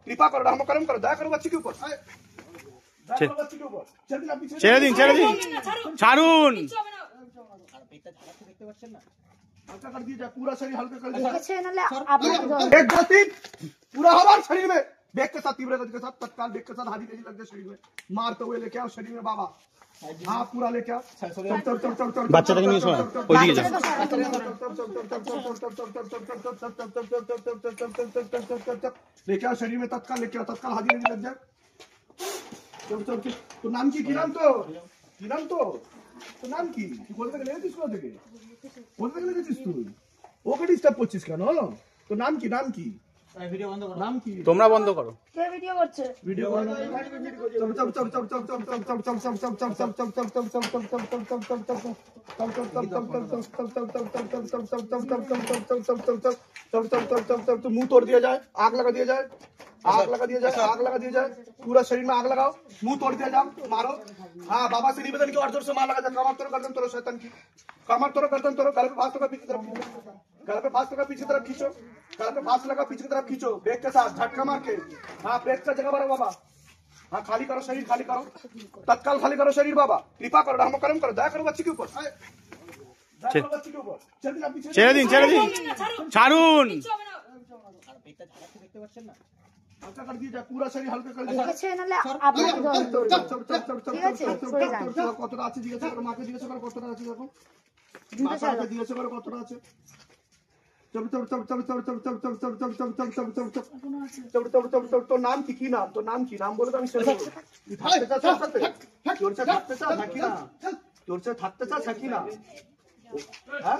कृपा करो, रहम करम करो, दया करो बच्चे के ऊपर, ছেড়ে দিন ছাড়ুন। हल्का कर दिया, पूरा शरीर हल्का कर दिया, पूरा हमारे शरीर में बेग के साथ, तीव्र गति के साथ, तत्काल बेग के साथ हाथी तेजी लग जाए शरीर में, मारते हुए लेके आओ शरीर में बाबा, हाँ पूरा लेके आओ, বাচ্চাটাকে নিয়ে শোনা ওইদিকে যাও। लेके आओ शरीर में, तत्काल लेके आओ, तत्काल हाथी तेजी लग जाए। तो नाम की नाम तो नाम की বলতে গেলে কিসको থেকে বলতে গেলে কিছু তুই ওকে ডিস্টার্ব করছিস কেন? তো নাম কি ভিডিও বন্ধ করো, নাম কি তোমরা বন্ধ করো, কে ভিডিও করছে? ভিডিও বন্ধ করো। मुंह तोड़ दिया जाए, आग लगा दिया जाए, आग लगा दिया जाए, आग लगा दिया जाए, पूरा शरीर में आग लगाओ, मुंह तोड़ दिया जाए, मारो। हाँ बाबा से निवेदन की और जोर से मार लगा जाए, कमर तोड़ो गर्दन तोड़ो शैतान की, कमर तोड़ो गर्दन तोड़ो, गले पे फांस लगा पीछे तरफ, गले पे फांस लगा पीछे तरफ खींचो, गले पे फांस लगा पीछे तरफ खींचो, ब्रेक के साथ झटका मार के। हाँ ब्रेक का जगह बाबा, हाँ खाली करो शरीर, खाली करो, तत्काल खाली करो शरीर बाबा, कृपा करो, रहम करम करो, दया करो बच्चे के ऊपर, बच्चे के ऊपर, ছেড়ে দিন ছাড়ুন। हल्का कर दिया जाए, पूरा शरीर हल्का कर दिया কতটা আছে জিজ্ঞাসা করো, মাকে জিজ্ঞাসা করো কতটা আছে, দেখো মাকে জিজ্ঞাসা করো কতটা আছে। তোর নাম কি নাম, তোর নাম কি নাম বলে তো আমি শুনবো। তোর সাথে থাকতে চাস নাকি না, তোর সাথে থাকতে চাস নাকি না, হ্যাঁ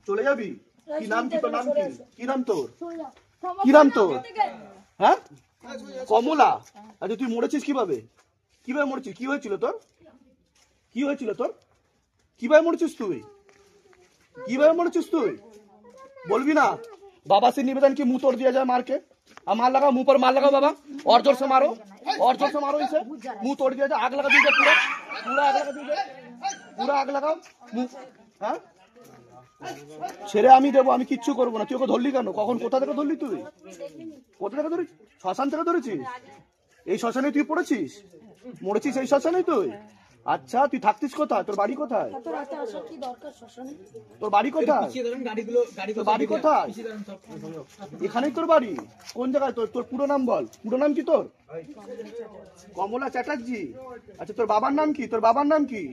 চলে যাবি? কি নাম কি তোর, নাম কি নাম তোর, কি নাম তোর, হ্যাঁ কমলা। আচ্ছা তুই মরেছিস কিভাবে, কিভাবে মরেছিস, কি হয়েছিল তোর, কি হয়েছিল তোর, কিভাবে মরেছিস তুই, কিভাবে মরেছিস তুই বলবি না? बाबा से निवेदन की मुंह तोड़ दिया जाए मार के, मार लगाओ मुंह पर, मार लगाओ बाबा, और जोर से मारो, और जोर से मारो इसे, मुंह तोड़ दिया जाए, आग लगा दीजिए, पूरा पूरा आग लगा दीजिए, पूरा आग लगाओ मुंह। হ্যাঁ ছেড়ে আমি দেবো, আমি কিচ্ছু করবো না। তুই ওকে ধরলি কেন, কখন কোথা থেকে ধরলি, তুই কোথা থেকে ধরিস? শ্মশান থেকে ধরেছিস? এই শ্মশানে তুই পড়েছিস, মরেছিস এই শ্মশানে তুই? আচ্ছা তুই থাকতিস কোথায়, তোর বাড়ি কোথায়, তোর বাড়ি কোথায়, তোর বাড়ি কোথায়? এখানেই তোর বাড়ি? কোন জায়গায়? তোর পুরো নাম বল, পুরো নাম কি তোর? কমলা চ্যাটার্জি। আচ্ছা তোর বাবার নাম কি, তোর বাবার নাম কি,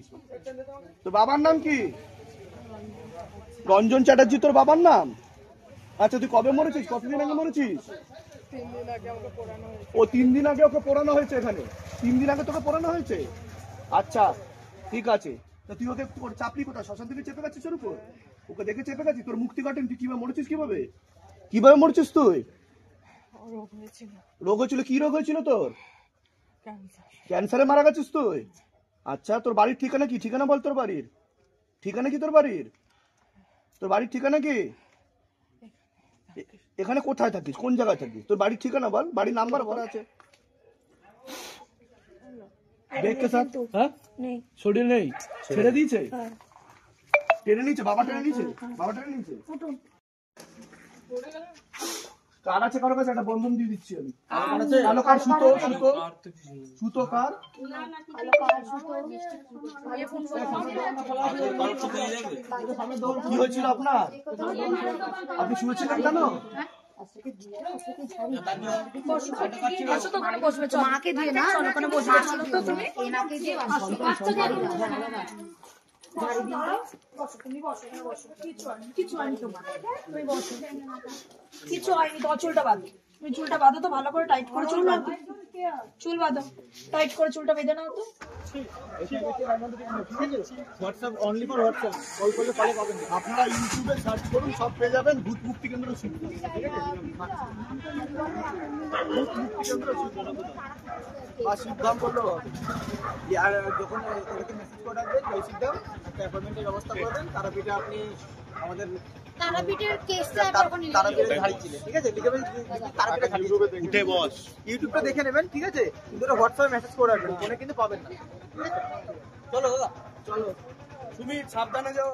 তোর বাবার নাম কি? রঞ্জন চ্যাটার্জি তোর বাবার নাম? আচ্ছা তুই কবে মরেছিস, কতদিন আগে মরেছিস? ও 3 দিন আগে ওকে পোড়ানো হয়েছে এখানে, 3 দিন আগে তোকে পোড়ানো হয়েছে। আচ্ছা ঠিক আছে, তো তুই ওকে চাপলি কোথায়, শ্মশান থেকে চেপে গেছিস ওর উপর, ওকে দেখে চেপে গেছিস? তোর মুক্তি ঘটেন, তুই কিভাবে মরেছিস, কিভাবে কিভাবে মরেছিস তুই? রোগ হয়েছিল, কি রোগ হয়েছিল তোর? ক্যান্সারে মারা গেছিস তুই? আচ্ছা তোর বাড়ির ঠিকানা কি, ঠিকানা বল, তোর বাড়ির ঠিকানা কি, তোর বাড়ির, তোর বাড়ির ঠিকানা কি? এখানে কোথায় থাকিস, কোন জায়গায় থাকিস, তোর বাড়ির ঠিকানা বল, বাড়ির নাম্বার করা আছে। ব্রেক কে সাথ, হ্যাঁ শরীর নেই, ছেড়ে দিয়েছে, টেনে নিয়েছে, বাবা টেনে নিয়েছে, বাবা টেনে নিয়েছে। কার আছে কারো কাছে, একটা বন্ধন দিয়ে দিচ্ছি আমি। কালো কার, সুতো সুতো সুতো কার, কি হয়েছিল আপনার, আপনি শুয়েছিলেন কেন? মাকে দিয়ে না, ওখানে বসবে, তুমি এনাকে দিয়ে কিছু হয়নি তোমার, চুলটা বাঁধো, তুমি চুলটা বাঁধো তো ভালো করে, টাইট করে চুল বাঁধো, চুল বাঁধো, টাইট করে চুলটা বেঁধে নাও তো। WhatsApp only for WhatsApp, call করলে ফলো পাবেন। আপনারা ইউটিউবে সার্চ করুন, সব পেয়ে যাবেন, ভূত মুক্তি কেন্দ্র শিখুন, ঠিক আছে? ভূত মুক্তি কেন্দ্র শিখুন, আর শিবধাম করলেও হবে। আর যখন ওদেরকে মেসেজ করে রাখবেন, বেসিক দাম একটা অ্যাপয়েন্টমেন্টের ব্যবস্থা করবেন, তারাপীঠে আপনি আমাদের তারাপীঠের কেসটা তারাপীঠের ধাড়ি ছিলেন, ঠিক আছে? লিখে তারাপীঠে ধাড়ি উঠে বস, ইউটিউবটা দেখে নেবেন, ঠিক আছে? কিন্তু হোয়াটসঅ্যাপে মেসেজ করে রাখবেন, ফোনে কিন্তু পাবেন না, ঠিক আছে? চলো দাদা চলো, সুমিত সাবধানে যাও।